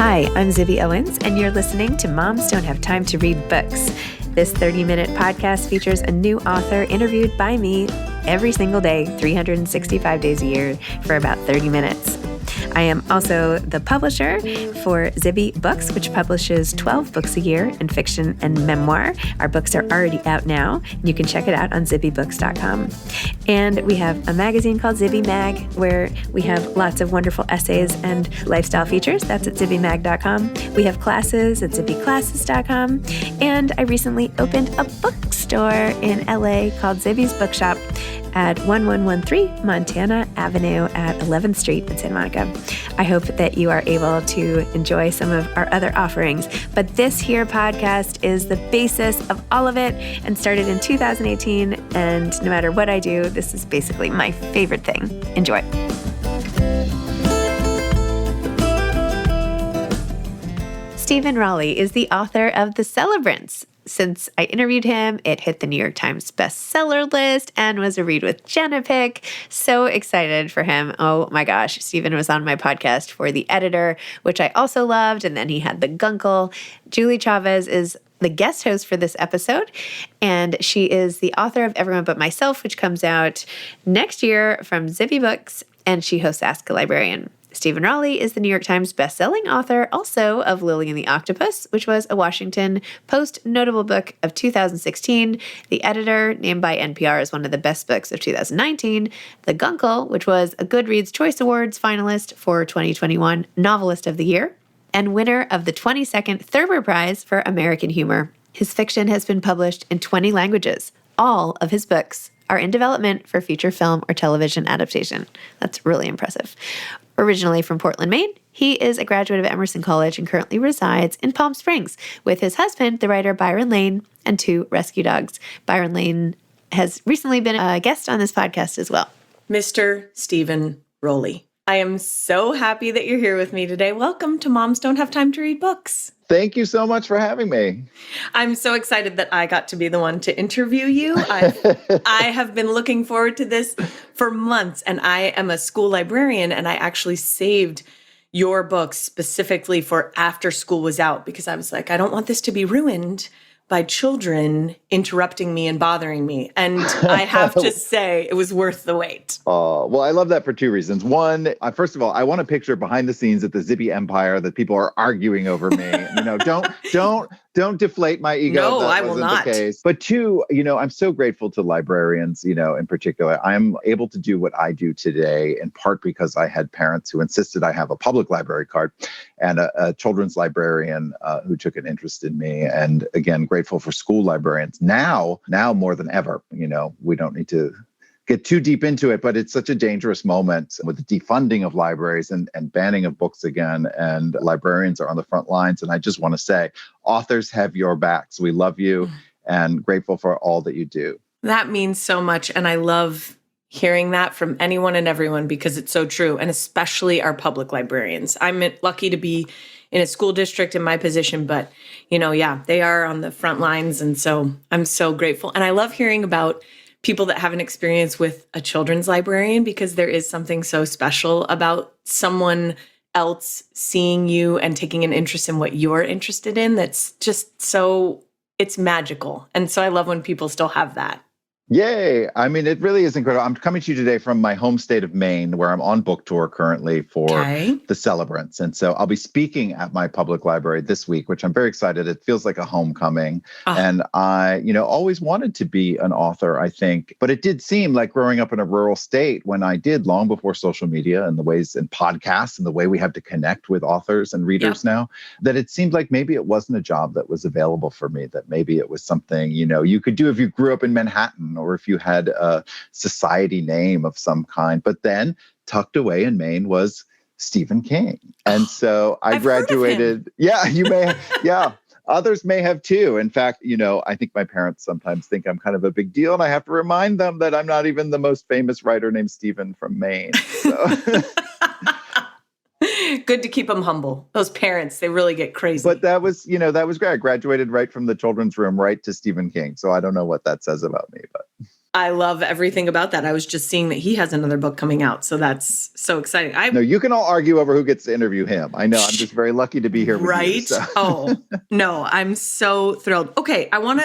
Hi, I'm Zibby Owens, and you're listening to Moms Don't Have Time to Read Books. This 30-minute podcast features a new author interviewed by me every single day, 365 days a year, for about 30 minutes. I am also the publisher for Zibby Books, which publishes 12 books a year in fiction and memoir. Our books are already out now. You can check it out on zibbybooks.com. And we have a magazine called Zibby Mag, where we have lots of wonderful essays and lifestyle features. That's at zibbymag.com. We have classes at zibbyclasses.com. And I recently opened a bookstore in LA called Zibby's Bookshop at 1113 Montana Avenue at 11th Street in Santa Monica. I hope that you are able to enjoy some of our other offerings, but this here podcast is the basis of all of it and started in 2018, and no matter what I do, this is basically my favorite thing. Enjoy. Steven Rowley is the author of The Celebrants. Since I interviewed him, it hit the New York Times bestseller list and was a read with Jenna pick. So excited for him. Oh my gosh, Steven was on my podcast for The Editor, which I also loved, and then he had The Gunkle. Julie Chavez is the guest host for this episode, and she is the author of Everyone But Myself, which comes out next year from Zibby Books, and she hosts Ask a Librarian. Steven Rowley is the New York Times bestselling author also of Lily and the Octopus, which was a Washington Post notable book of 2016. The Editor, named by NPR as one of the best books of 2019. The Gunkle, which was a Goodreads Choice Awards finalist for 2021 Novelist of the Year, and winner of the 22nd Thurber Prize for American Humor. His fiction has been published in 20 languages. All of his books are in development for feature film or television adaptation. That's really impressive. Originally from Portland, Maine, he is a graduate of Emerson College and currently resides in Palm Springs with his husband, the writer Byron Lane, and 2 rescue dogs. Byron Lane has recently been a guest on this podcast as well. Mr. Steven Rowley, I am so happy that you're here with me today. Welcome to Moms Don't Have Time to Read Books. Thank you so much for having me. I'm so excited that I got to be the one to interview you. I have been looking forward to this for months, and I am a school librarian, and I actually saved your books specifically for after school was out because I was like, I don't want this to be ruined by children interrupting me and bothering me. And I have to say, it was worth the wait. Well, I love that for 2 reasons. One, first of all, I want a picture behind the scenes at the Zibby Empire that people are arguing over me. Don't deflate my ego. No, that I will not. The case. But 2, I'm so grateful to librarians, in particular. I'm able to do what I do today in part because I had parents who insisted I have a public library card and a children's librarian who took an interest in me. And again, grateful for school librarians. Now more than ever, we don't need to get too deep into it, but it's such a dangerous moment with the defunding of libraries and banning of books again. And librarians are on the front lines. And I just want to say, authors have your backs. We love you and grateful for all that you do. That means so much. And I love hearing that from anyone and everyone because it's so true. And especially our public librarians. I'm lucky to be in a school district in my position, but they are on the front lines. And so I'm so grateful. And I love hearing about people that have an experience with a children's librarian because there is something so special about someone else seeing you and taking an interest in what you're interested in. That's just it's magical. And so I love when people still have that. Yay. I mean, it really is incredible. I'm coming to you today from my home state of Maine, where I'm on book tour currently for The Celebrants. And so I'll be speaking at my public library this week, which I'm very excited. It feels like a homecoming. And I, always wanted to be an author, I think. But it did seem like growing up in a rural state when I did long before social media and the ways and podcasts and the way we have to connect with authors and readers now, that it seemed like maybe it wasn't a job that was available for me, that maybe it was something, you could do if you grew up in Manhattan or if you had a society name of some kind. But then tucked away in Maine was Stephen King. And so I graduated. Yeah, you may. Yeah. Others may have too. In fact, I think my parents sometimes think I'm kind of a big deal. And I have to remind them that I'm not even the most famous writer named Stephen from Maine. So. Good to keep them humble. Those parents, they really get crazy. But that was great. I graduated right from the children's room right to Stephen King. So I don't know what that says about me, but I love everything about that. I was just seeing that he has another book coming out. So that's so exciting. No, you can all argue over who gets to interview him. I know. I'm just very lucky to be here with you. So. Oh, no, I'm so thrilled. Okay, I want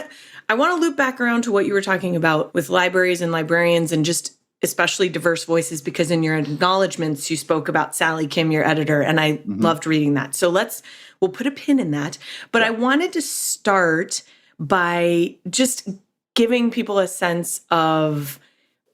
to loop back around to what you were talking about with libraries and librarians and just especially diverse voices, because in your acknowledgments, you spoke about Sally Kim, your editor, and I loved reading that. So we'll put a pin in that. But I wanted to start by just giving people a sense of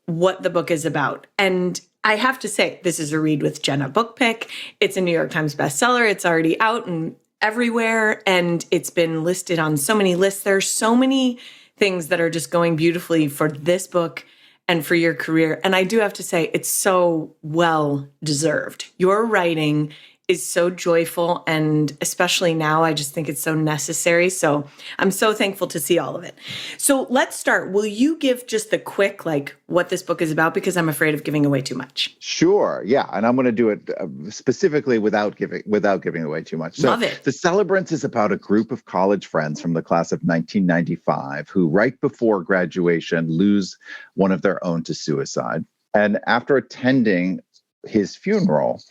what the book is about. And I have to say, this is a Read with Jenna book pick. It's a New York Times bestseller. It's already out and everywhere, and it's been listed on so many lists. There's so many things that are just going beautifully for this book and for your career. And I do have to say, it's so well deserved. Your writing is so joyful, and especially now, I just think it's so necessary. So I'm so thankful to see all of it. So let's start. Will you give just the quick, what this book is about? Because I'm afraid of giving away too much. Sure. Yeah. And I'm going to do it specifically without giving away too much. So Love it. The Celebrants is about a group of college friends from the class of 1995 who, right before graduation, lose one of their own to suicide. And after attending his funeral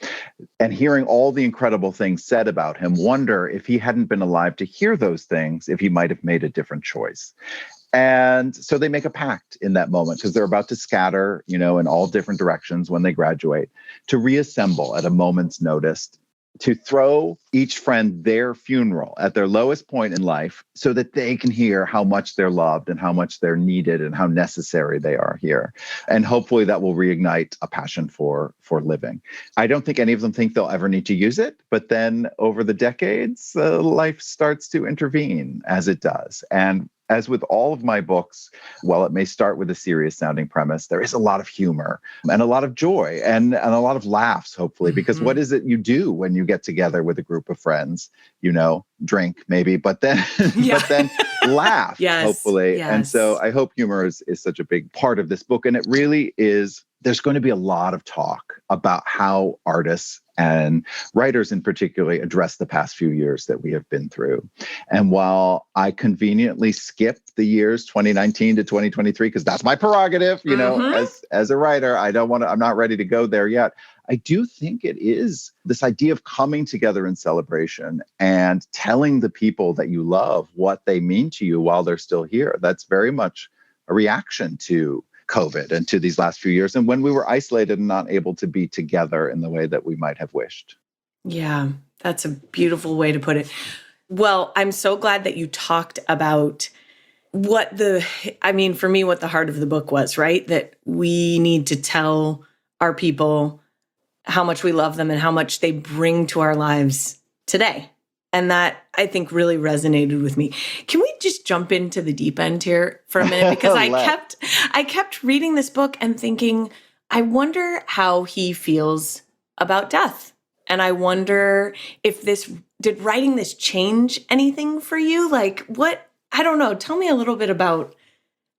and hearing all the incredible things said about him, wonder if he hadn't been alive to hear those things, if he might have made a different choice. And so they make a pact in that moment, because they're about to scatter, in all different directions when they graduate, to reassemble at a moment's notice, to throw each friend their funeral at their lowest point in life so that they can hear how much they're loved and how much they're needed and how necessary they are here. And hopefully that will reignite a passion for living. I don't think any of them think they'll ever need to use it, but then over the decades, life starts to intervene as it does. And as with all of my books, while it may start with a serious sounding premise, there is a lot of humor and a lot of joy and a lot of laughs, hopefully, because what is it you do when you get together with a group of friends? Drink maybe, but then laugh, hopefully. Yes. And so I hope humor is such a big part of this book. And it really is. There's going to be a lot of talk about how artists and writers in particular address the past few years that we have been through. And while I conveniently skipped the years 2019 to 2023, because that's my prerogative, as a writer, I'm not ready to go there yet. I do think it is this idea of coming together in celebration and telling the people that you love what they mean to you while they're still here. That's very much a reaction to COVID and to these last few years, and when we were isolated and not able to be together in the way that we might have wished. Yeah, that's a beautiful way to put it. Well, I'm so glad that you talked about what the heart of the book was, right? That we need to tell our people how much we love them and how much they bring to our lives today. And that, I think, really resonated with me. Can we just jump into the deep end here for a minute? Because I kept reading this book and thinking, I wonder how he feels about death. And I wonder if did writing this change anything for you? What? I don't know. Tell me a little bit about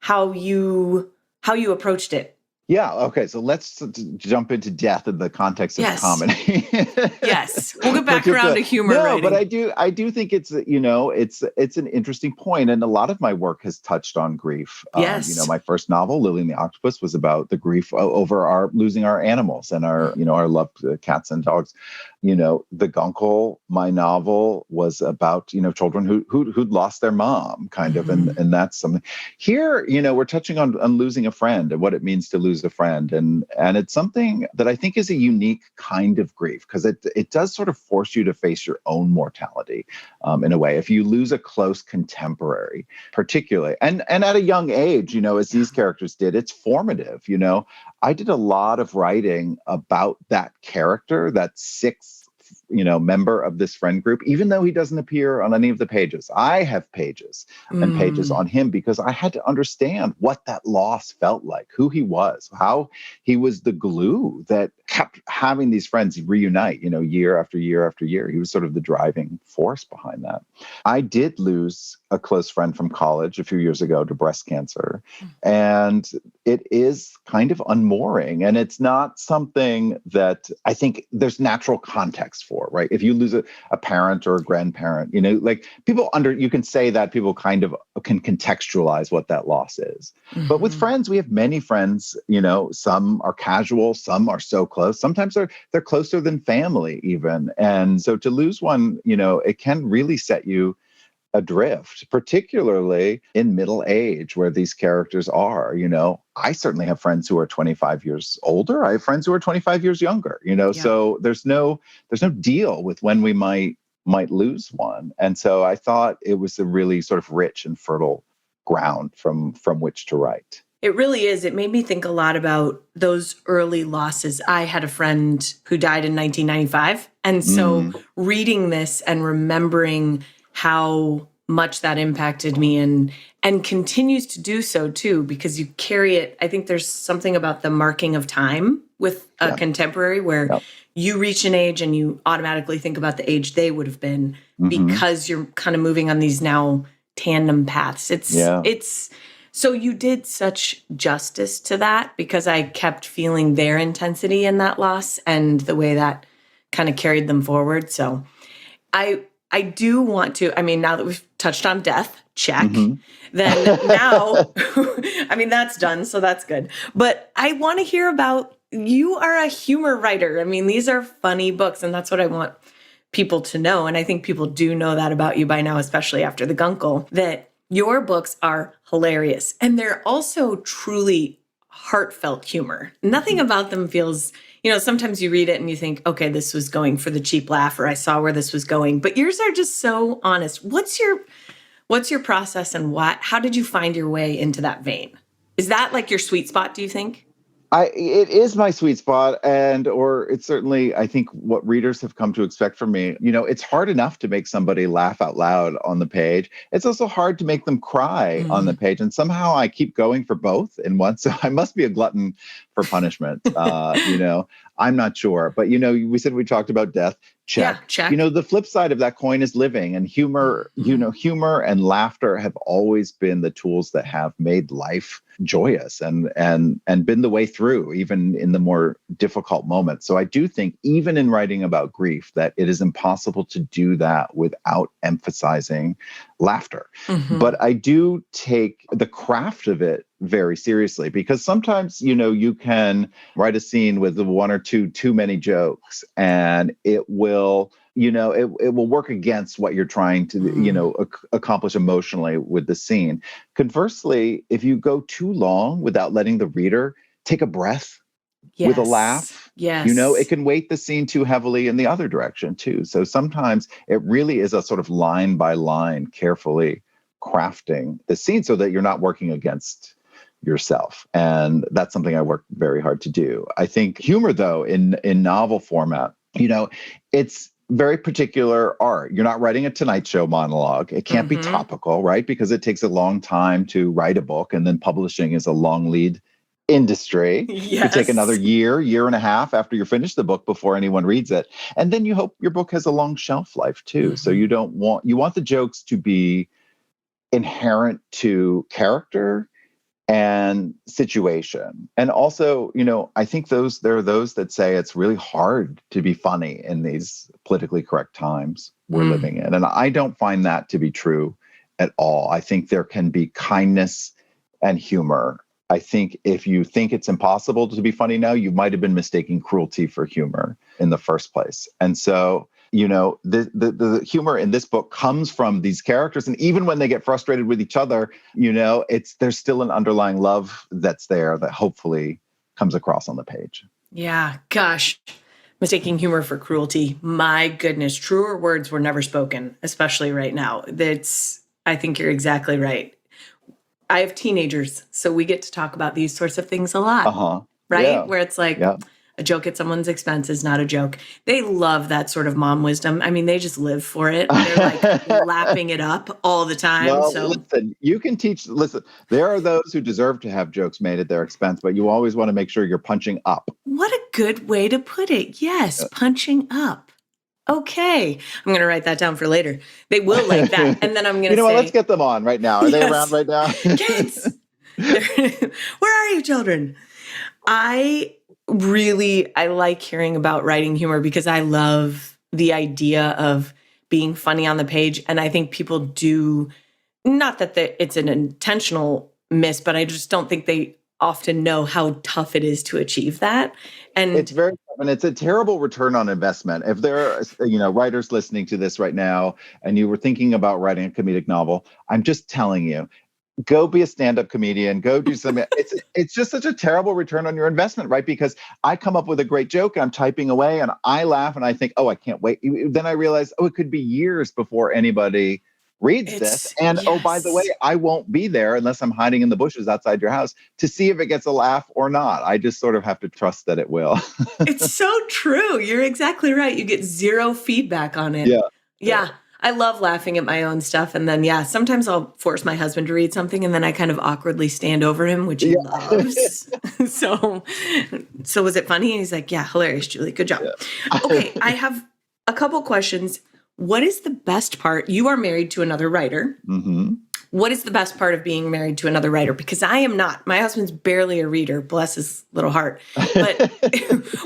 how you approached it. Yeah. Okay. So let's jump into death in the context of comedy. Yes. We'll get back around to humor. No, writing. but I do think it's an interesting point, and a lot of my work has touched on grief. Yes. My first novel, Lily and the Octopus, was about the grief over losing our animals and our loved cats and dogs. The Guncle, my novel, was about children who'd lost their mom, kind of, and that's something. Here, we're touching on losing a friend and what it means to lose a friend, and it's something that I think is a unique kind of grief, because it does sort of force you to face your own mortality in a way. If you lose a close contemporary, particularly, and at a young age, as these characters did, it's formative. I did a lot of writing about that character, that sixth member of this friend group, even though he doesn't appear on any of the pages. I have pages and pages on him, because I had to understand what that loss felt like, who he was, how he was the glue that kept having these friends reunite, year after year after year. He was sort of the driving force behind that. I did lose a close friend from college a few years ago to breast cancer. And it is kind of unmooring. And it's not something that I think there's natural context for, right? If you lose a parent or a grandparent, like you can say that people kind of can contextualize what that loss is. But with friends, we have many friends, some are casual, some are so close. Sometimes they're closer than family even. And so to lose one, it can really set you adrift, particularly in middle age where these characters are. I certainly have friends who are 25 years older. I have friends who are 25 years younger, so there's no deal with when we might lose one. And so I thought it was a really sort of rich and fertile ground from which to write. It really is. It made me think a lot about those early losses. I had a friend who died in 1995. And so reading this and remembering how much that impacted me and continues to do so too, because you carry it. I think there's something about the marking of time with a contemporary where you reach an age and you automatically think about the age they would have been because you're kind of moving on these now tandem paths. It's so you did such justice to that because I kept feeling their intensity in that loss and the way that kind of carried them forward. So I do want to, now that we've touched on death, check. Then now, that's done, so that's good. But I want to hear about, you are a humor writer. These are funny books, and that's what I want people to know. And I think people do know that about you by now, especially after The Guncle, that your books are hilarious. And they're also truly heartfelt humor. Nothing about them feels, sometimes you read it and you think, okay, this was going for the cheap laugh, or I saw where this was going. But yours are just so honest. What's your process, and how did you find your way into that vein? Is that like your sweet spot, do you think? It is my sweet spot, or it's certainly, I think, what readers have come to expect from me. It's hard enough to make somebody laugh out loud on the page. It's also hard to make them cry on the page. And somehow I keep going for both in one. So I must be a glutton for punishment. I'm not sure. But, we said we talked about death. Check. Yeah, check. The flip side of that coin is living, and humor, humor and laughter have always been the tools that have made life joyous and been the way through, even in the more difficult moments. So I do think, even in writing about grief, that it is impossible to do that without emphasizing laughter. But I do take the craft of it very seriously, because sometimes, you can write a scene with one or two too many jokes, and it will work against what you're trying to, accomplish emotionally with the scene. Conversely, if you go too long without letting the reader take a breath with a laugh, it can weight the scene too heavily in the other direction too. So sometimes it really is a sort of line by line, carefully crafting the scene so that you're not working against yourself. And that's something I work very hard to do. I think humor, though, in novel format, it's very particular art. You're not writing a Tonight Show monologue. It can't be topical, right? Because it takes a long time to write a book, and then publishing is a long lead industry. It could take another year and a half after you finish the book before anyone reads it. And then you hope your book has a long shelf life too. So you want the jokes to be inherent to character and situation. And also, I think there are those that say it's really hard to be funny in these politically correct times we're living in. And I don't find that to be true at all. I think there can be kindness and humor. I think if you think it's impossible to be funny now, you might have been mistaking cruelty for humor in the first place. And so, the humor in this book comes from these characters. And even when they get frustrated with each other, there's still an underlying love that's there that hopefully comes across on the page. Yeah, gosh, mistaking humor for cruelty. My goodness, truer words were never spoken, especially right now. I think you're exactly right. I have teenagers, so we get to talk about these sorts of things a lot, right? Yeah. Where it's like, a joke at someone's expense is not a joke. They love that sort of mom wisdom. They just live for it. They're like lapping it up all the time. Well, listen, you can teach. Listen, there are those who deserve to have jokes made at their expense, but you always want to make sure you're punching up. What a good way to put it. Yes, punching up. Okay. I'm going to write that down for later. They will like that. And then I'm going to say, what? Let's get them on right now. Are they around right now? Kids, where are you children? I like hearing about writing humor because I love the idea of being funny on the page. And I think people do, not that it's an intentional miss, but I just don't think they often know how tough it is to achieve that. And it's very tough, and it's a terrible return on investment. If there are, writers listening to this right now and you were thinking about writing a comedic novel, I'm just telling you, go be a stand-up comedian, go do something. It's just such a terrible return on your investment, right? Because I come up with a great joke and I'm typing away and I laugh and I think, oh, I can't wait. Then I realize, oh, it could be years before anybody reads this. And oh, by the way, I won't be there unless I'm hiding in the bushes outside your house to see if it gets a laugh or not. I just sort of have to trust that it will. It's so true. You're exactly right. You get zero feedback on it. Yeah. I love laughing at my own stuff. And then, sometimes I'll force my husband to read something and then I kind of awkwardly stand over him, which he loves. So was it funny? And he's like, yeah, hilarious, Julie. Good job. Yeah. Okay. I have a couple questions. What is the best part? You are married to another writer. Mm-hmm. What is the best part of being married to another writer? Because I am not. My husband's barely a reader, bless his little heart. But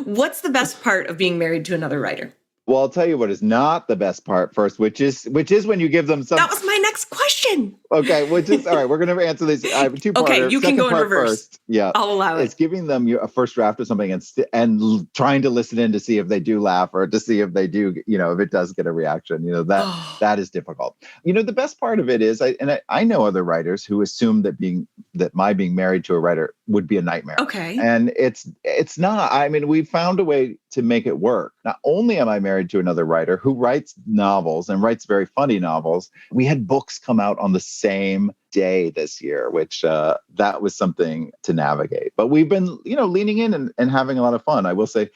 what's the best part of being married to another writer? Well, I'll tell you what is not the best part first, which is when you give them some. That was my next question. Okay, which is all right. We're going to answer these. I have two parts. Okay, you can go in reverse. First. Yeah, I'll allow it. It's giving them a first draft of something and trying to listen in to see if they do laugh or to see if they do, if it does get a reaction. That is difficult. The best part of it is, I know other writers who assume that my being married to a writer would be a nightmare. Okay, and it's not. I mean, we found a way to make it work. Not only am I married to another writer who writes novels and writes very funny novels, we had books come out on the same day this year, which that was something to navigate. But we've been, leaning in and having a lot of fun. I will say,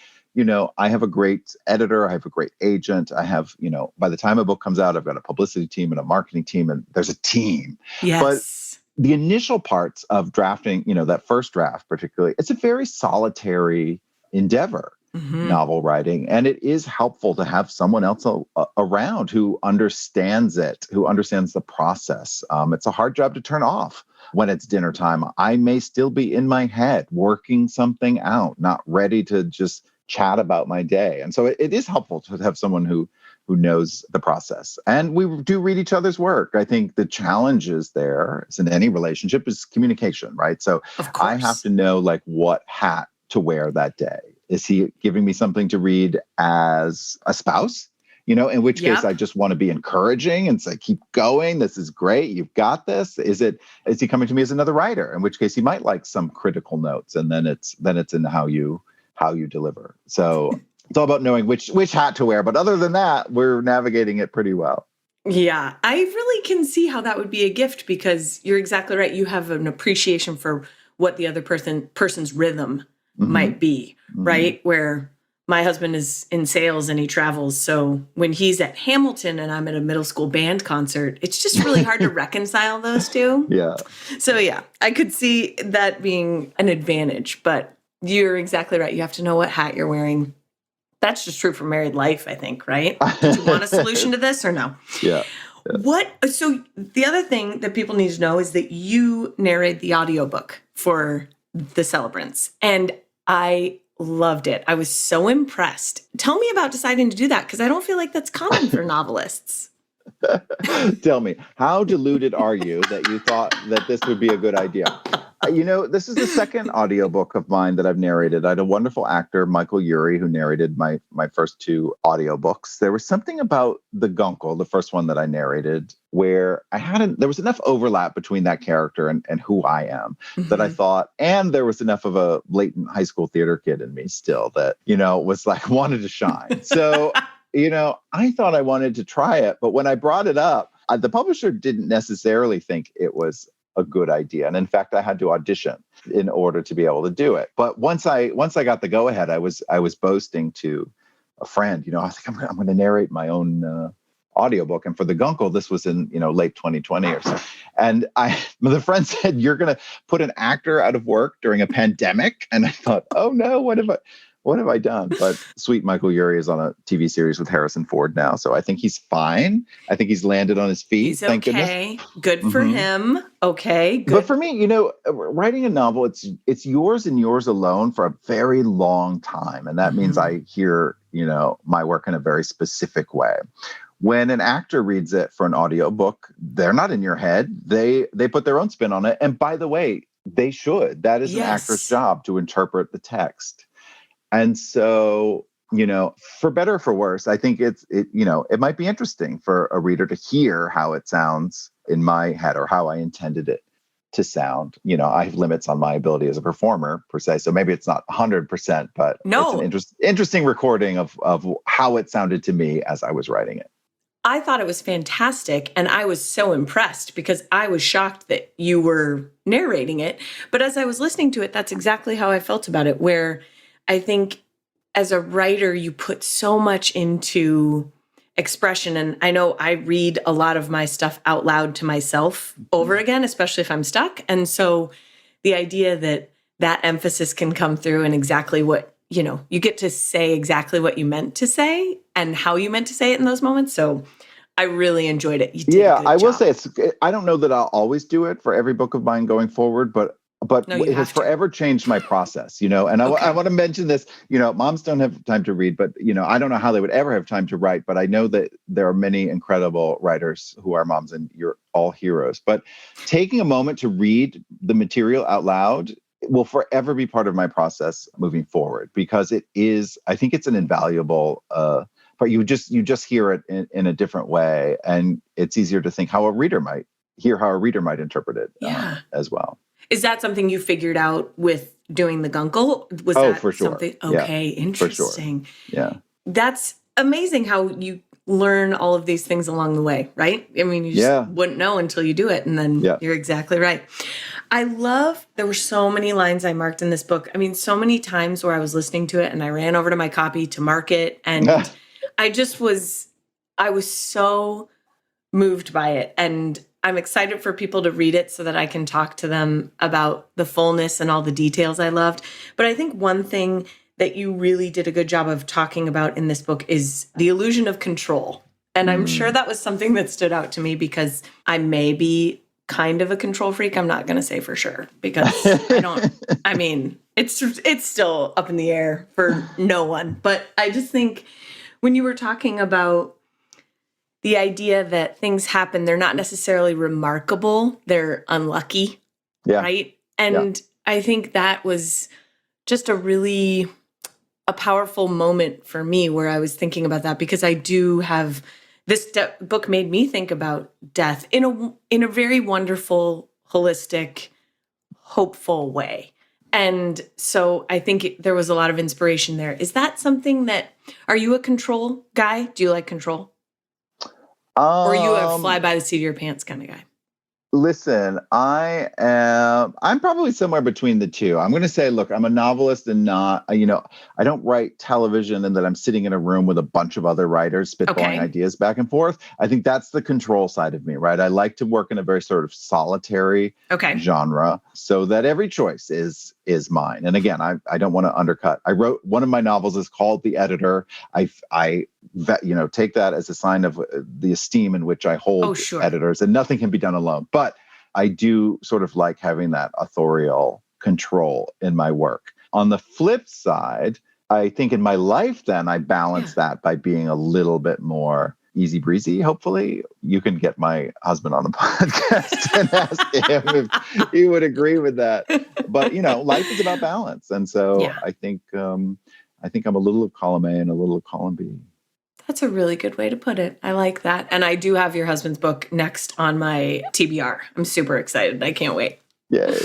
I have a great editor. I have a great agent. I have, by the time a book comes out, I've got a publicity team and a marketing team, and there's a team. Yes. But the initial parts of drafting, that first draft particularly, it's a very solitary endeavor. Mm-hmm. Novel writing. And it is helpful to have someone else around who understands it, who understands the process. It's a hard job to turn off when it's dinner time. I may still be in my head working something out, not ready to just chat about my day. And so it is helpful to have someone who knows the process. And we do read each other's work. I think the challenges there, as in any relationship, is communication, right? So I have to know what hat to wear that day. Is he giving me something to read as a spouse? In which case I just want to be encouraging and say, keep going. This is great. You've got this. Is he coming to me as another writer? In which case he might like some critical notes, and then it's in how you deliver. So it's all about knowing which hat to wear. But other than that, we're navigating it pretty well. Yeah, I really can see how that would be a gift, because you're exactly right. You have an appreciation for what the other person's rhythm might be, right? Where my husband is in sales and he travels. So when he's at Hamilton and I'm at a middle school band concert, it's just really hard to reconcile those two. Yeah. So I could see that being an advantage, but you're exactly right. You have to know what hat you're wearing. That's just true for married life, I think, right? Do you want a solution to this or no? Yeah. So the other thing that people need to know is that you narrate the audiobook for the Celebrants, and I loved it. I was so impressed. Tell me about deciding to do that, because I don't feel like that's common for novelists. Tell me, how deluded are you that you thought that this would be a good idea? This is the second audiobook of mine that I've narrated. I had a wonderful actor, Michael Urie, who narrated my first two audiobooks. There was something about the Guncle, the first one that I narrated, where there was enough overlap between that character and who I am that I thought, and there was enough of a latent high school theater kid in me still that, was wanted to shine. So, I thought I wanted to try it, but when I brought it up, the publisher didn't necessarily think it was a good idea. And in fact, I had to audition in order to be able to do it. But once I got the go ahead, I was boasting to a friend, I was like, I'm going to narrate my own audiobook. And for the Guncle, this was in, late 2020 or so. And the friend said, you're going to put an actor out of work during a pandemic. And I thought, oh no, what what have I done? But sweet Michael Urie is on a TV series with Harrison Ford now. So I think he's fine. I think he's landed on his feet. He's Thank okay. goodness. Good for him. Okay, good. But for me, writing a novel, it's yours and yours alone for a very long time. And that means I hear, my work in a very specific way. When an actor reads it for an audiobook, they're not in your head. They put their own spin on it. And by the way, they should. That is an actor's job, to interpret the text. And so, for better or for worse, I think it might be interesting for a reader to hear how it sounds in my head or how I intended it to sound. I have limits on my ability as a performer per se. So maybe it's not 100%, but it's an interesting recording of how it sounded to me as I was writing it. I thought it was fantastic, and I was so impressed because I was shocked that you were narrating it. But as I was listening to it, that's exactly how I felt about it, where I think as a writer, you put so much into expression. And I know I read a lot of my stuff out loud to myself over again, especially if I'm stuck. And so the idea that emphasis can come through and exactly what, you get to say exactly what you meant to say and how you meant to say it in those moments. So I really enjoyed it. You did a good job. Will say I don't know that I'll always do it for every book of mine going forward, but it has forever changed my process, and I want to mention this, moms don't have time to read, but, I don't know how they would ever have time to write, but I know that there are many incredible writers who are moms, and you're all heroes. But taking a moment to read the material out loud will forever be part of my process moving forward, because I think it's an invaluable part. You just hear it in a different way, and it's easier to think how a reader might interpret it as well. Is that something you figured out with doing the Gunkel? Was that for sure. Something? Okay, interesting. For sure. Yeah. That's amazing how you learn all of these things along the way, right? I mean, you just wouldn't know until you do it, and then you're exactly right. There were so many lines I marked in this book. I mean, so many times where I was listening to it and I ran over to my copy to mark it, and I was so moved by it. And I'm excited for people to read it so that I can talk to them about the fullness and all the details I loved. But I think one thing that you really did a good job of talking about in this book is the illusion of control. And I'm sure that was something that stood out to me because I may be kind of a control freak. I'm not going to say for sure because it's still up in the air for no one. But I just think when you were talking about the idea that things happen, they're not necessarily remarkable, they're unlucky, right? And I think that was just a powerful moment for me where I was thinking about that, because I do have, this book made me think about death in a very wonderful, holistic, hopeful way. And so I think there was a lot of inspiration there. Is that something are you a control guy? Do you like control? Or are you a fly by the seat of your pants kind of guy? Listen, I'm probably somewhere between the two. I'm going to say, look, I'm a novelist and not, I don't write television and that I'm sitting in a room with a bunch of other writers spitballing ideas back and forth. I think that's the control side of me, right? I like to work in a very sort of solitary genre so that every choice is mine. And again, I don't want to undercut. I wrote, one of my novels is called The Editor. I take that as a sign of the esteem in which I hold editors, and nothing can be done alone. But I do sort of like having that authorial control in my work. On the flip side, I think in my life, then I balance that by being a little bit more easy breezy. Hopefully you can get my husband on the podcast and ask him if he would agree with that. But, life is about balance. And so I think I'm a little of column A and a little of column B. That's a really good way to put it. I like that. And I do have your husband's book next on my TBR. I'm super excited. I can't wait. Yay.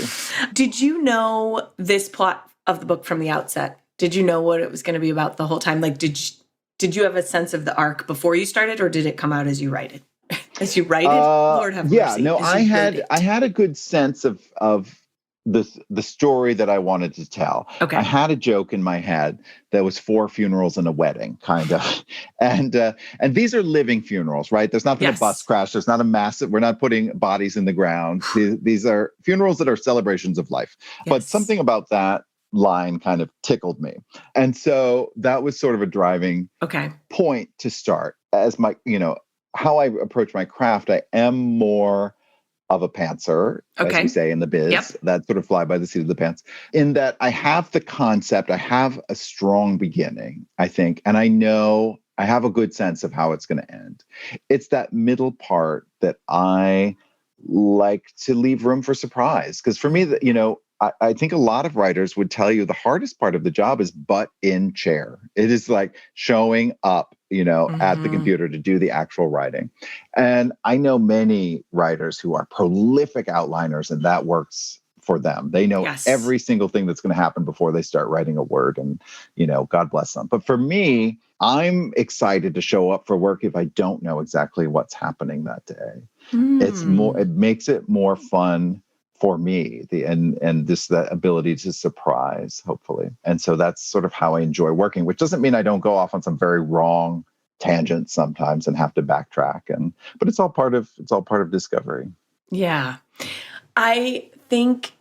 Did you know this plot of the book from the outset? Did you know what it was going to be about the whole time? Like, did you have a sense of the arc before you started, or did it come out as you write it? As you write it? Lord have mercy. Yeah, no, I had a good sense of the story that I wanted to tell. Okay. I had a joke in my head that was 4 funerals and a wedding, kind of. And these are living funerals, right? There's not been a bus crash. There's not a massive, we're not putting bodies in the ground. These are funerals that are celebrations of life. Yes. But something about that line kind of tickled me. And so that was sort of a driving point to start. As my, how I approach my craft, I am more of a pantser, as we say in the biz, that sort of fly by the seat of the pants, in that I have the concept, I have a strong beginning, I think, and I know I have a good sense of how it's going to end. It's that middle part that I like to leave room for surprise. Because for me, I think a lot of writers would tell you the hardest part of the job is butt in chair. It is like showing up, at the computer to do the actual writing. And I know many writers who are prolific outliners, and that works for them. They know every single thing that's going to happen before they start writing a word, and, God bless them. But for me, I'm excited to show up for work if I don't know exactly what's happening that day. It makes it more fun for me, that ability to surprise, hopefully. And so that's sort of how I enjoy working, which doesn't mean I don't go off on some very wrong tangents sometimes and have to backtrack. But it's all part of discovery. Yeah. I think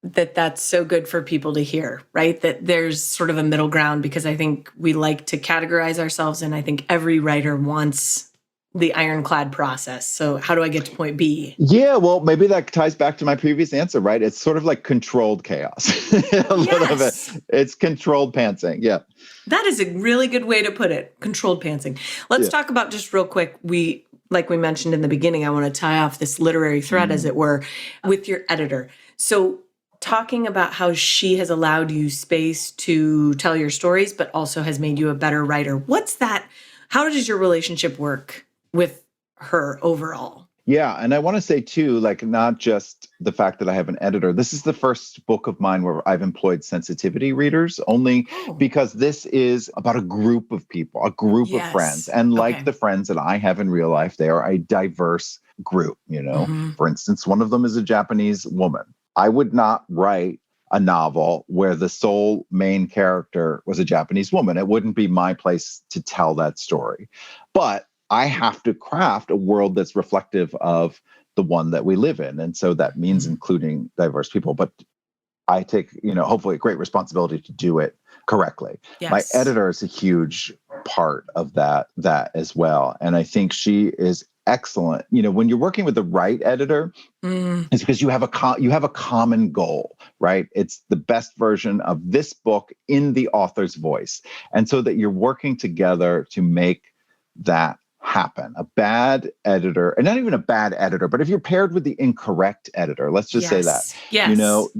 that's so good for people to hear, right? That there's sort of a middle ground, because I think we like to categorize ourselves, and I think every writer wants the ironclad process. So how do I get to point B? Yeah, well, maybe that ties back to my previous answer, right? It's sort of like controlled chaos. Little bit. It's controlled pantsing. Yeah. That is a really good way to put it. Controlled pantsing. Let's talk about, just real quick, like we mentioned in the beginning, I want to tie off this literary thread, as it were, with your editor. So talking about how she has allowed you space to tell your stories, but also has made you a better writer. What's that? How does your relationship work with her overall? Yeah. And I want to say too, like, not just the fact that I have an editor. This is the first book of mine where I've employed sensitivity readers, only because this is about a group of people, a group of friends. And like the friends that I have in real life, they are a diverse group, For instance, one of them is a Japanese woman. I would not write a novel where the sole main character was a Japanese woman. It wouldn't be my place to tell that story. But I have to craft a world that's reflective of the one that we live in. And so that means including diverse people. But I take, hopefully a great responsibility to do it correctly. Yes. My editor is a huge part of that as well. And I think she is excellent. When you're working with the right editor, it's because you have a common goal, right? It's the best version of this book in the author's voice. And so that you're working together to make that happen. A bad editor, and not even a bad editor, but if you're paired with the incorrect editor, let's just say that,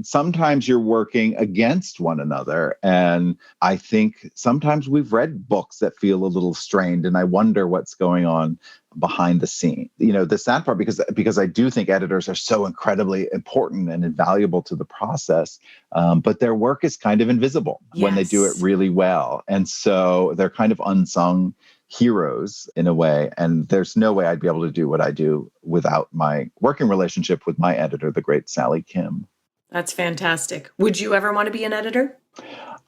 sometimes you're working against one another. And I think sometimes we've read books that feel a little strained, and I wonder what's going on behind the scene. The sad part, because I do think editors are so incredibly important and invaluable to the process, but their work is kind of invisible when they do it really well. And so they're kind of unsung heroes in a way. And there's no way I'd be able to do what I do without my working relationship with my editor, the great Sally Kim. That's fantastic. Would you ever want to be an editor?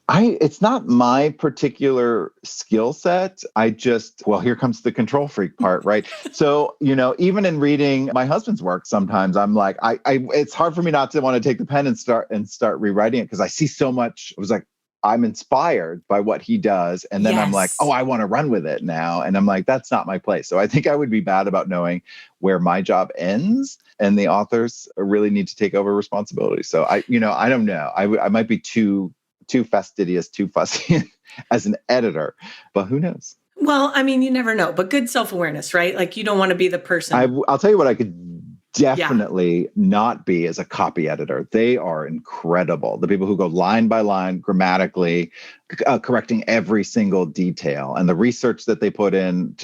It's not my particular skill set. Here comes the control freak part, right? So, even in reading my husband's work, sometimes I'm like, it's hard for me not to want to take the pen and start rewriting it, because I see so much. It was like, I'm inspired by what he does. And then I'm like, I want to run with it now. And I'm like, that's not my place. So I think I would be bad about knowing where my job ends, and the authors really need to take over responsibility. So I don't know. I might be too fastidious, too fussy as an editor, but who knows? Well, I mean, you never know, but good self-awareness, right? Like, you don't want to be the person. I'll tell you what I could definitely not be as a copy editor. They are incredible. The people who go line by line, grammatically, correcting every single detail, and the research that they put in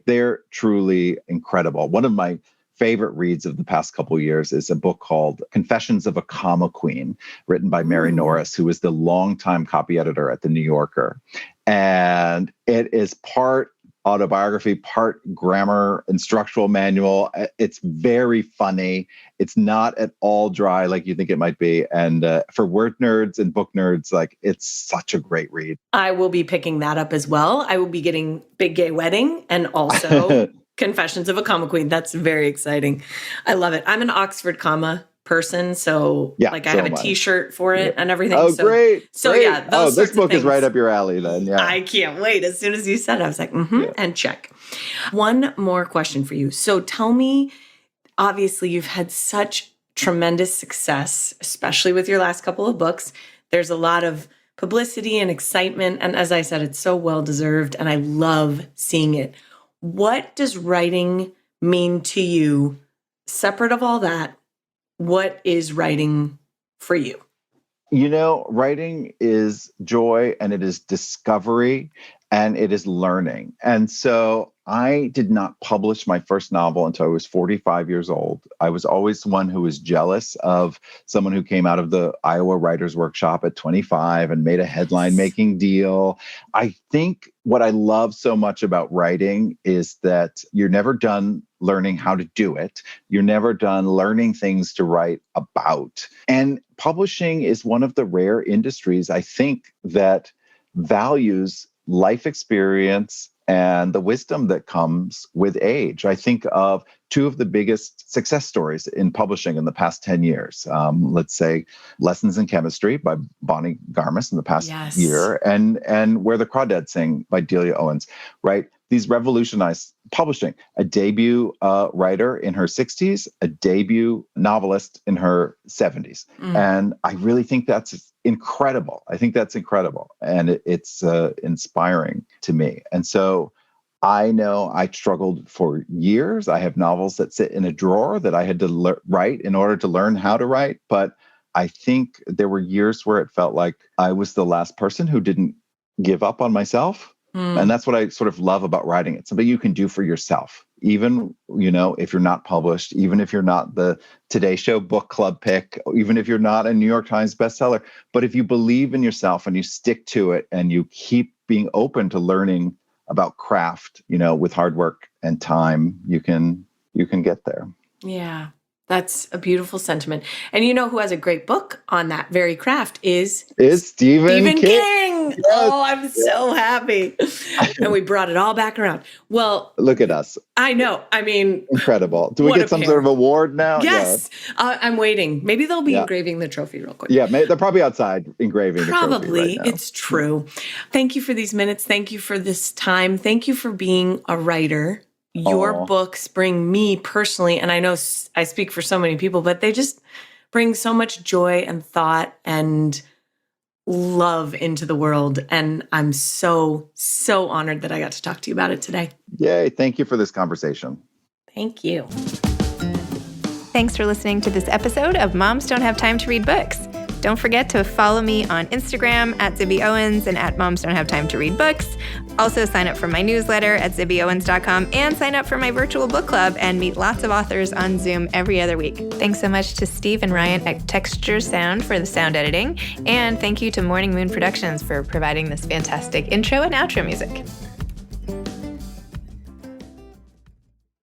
they're truly incredible. One of my favorite reads of the past couple of years is a book called Confessions of a Comma Queen, written by Mary Norris, who was the longtime copy editor at The New Yorker. And it is part autobiography, part grammar, instructional manual. It's very funny. It's not at all dry like you think it might be. And for word nerds and book nerds, like, it's such a great read. I will be picking that up as well. I will be getting Big Gay Wedding and also Confessions of a Comma Queen. That's very exciting. I love it. I'm an Oxford comma person. So Yeah, like I so have a am I. t-shirt for it and everything. Oh, so, great. So great. yeah, those this sorts book of things. is right up your alley then. Yeah. I can't wait. As soon as you said it, I was like, and check. One more question for you. So tell me, obviously you've had such tremendous success, especially with your last couple of books. There's a lot of publicity and excitement. And as I said, it's so well-deserved and I love seeing it. What does writing mean to you? Separate of all that, what is writing for you? Writing is joy and it is discovery and it is learning. And so I did not publish my first novel until I was 45 years old. I was always one who was jealous of someone who came out of the Iowa Writers Workshop at 25 and made a headline making deal. I think what I love so much about writing is that you're never done learning how to do it. You're never done learning things to write about. And publishing is one of the rare industries, I think, that values life experience and the wisdom that comes with age. I think of two of the biggest success stories in publishing in the past 10 years. Let's say Lessons in Chemistry by Bonnie Garmus in the past year, and Where the Crawdads Sing by Delia Owens, right? These revolutionized publishing. A debut writer in her 60s, a debut novelist in her 70s. And I really think that's incredible. I think that's incredible. And it's inspiring to me. And so I know I struggled for years. I have novels that sit in a drawer that I had to write in order to learn how to write. But I think there were years where it felt like I was the last person who didn't give up on myself. And that's what I sort of love about writing. It's something you can do for yourself, even, if you're not published, even if you're not the Today Show book club pick, even if you're not a New York Times bestseller. But if you believe in yourself and you stick to it and you keep being open to learning about craft, with hard work and time, you can get there. Yeah. That's a beautiful sentiment. And you know who has a great book on that very craft is Stephen King. Yes. Oh, I'm so happy. And we brought it all back around. Well, look at us. I know. I mean, incredible. Do we get some sort of award now? Yes. Yeah. I'm waiting. Maybe they'll be engraving the trophy real quick. Yeah, they're probably outside engraving the trophy right now. It's true. Thank you for these minutes. Thank you for this time. Thank you for being a writer. Your books bring me personally, and I know I speak for so many people, but they just bring so much joy and thought and love into the world. And I'm so, so honored that I got to talk to you about it today. Yay. Thank you for this conversation. Thank you. Thanks for listening to this episode of Moms Don't Have Time to Read Books. Don't forget to follow me on Instagram at Zibby Owens and at Moms Don't Have Time to Read Books. Also sign up for my newsletter at zibbyowens.com and sign up for my virtual book club and meet lots of authors on Zoom every other week. Thanks so much to Steve and Ryan at Texture Sound for the sound editing. And thank you to Morning Moon Productions for providing this fantastic intro and outro music.